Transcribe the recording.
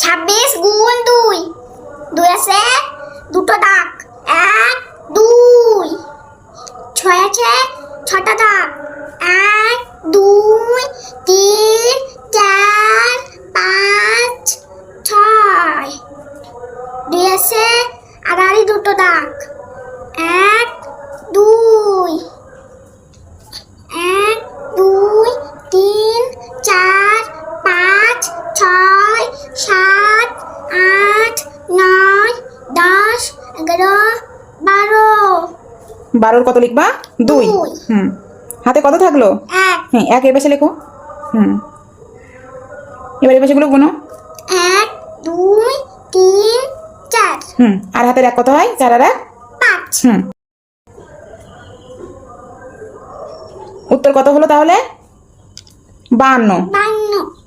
26 গুণ 2, 2 আছে দুটো দাগ, 1 2। 6 আছে 6টা দাগ, 1 2 3 4 5 6। 2 আছে আড়াআড়ি দুটো দাগ, 1 2 1 2 3 4 5 6 7 8 9 10 11 12। 12-র কত লিখবা? 2। হাতে কত থাকলো? 1 হ্যাঁ 1 এর পাশে লেখো। এবার এই পাশেগুলো গুনো। 1 2 3 4। আর হাতের 1 কত হয়? 4 আর 1 5। উত্তর কত হলো তাহলে? 52। 52।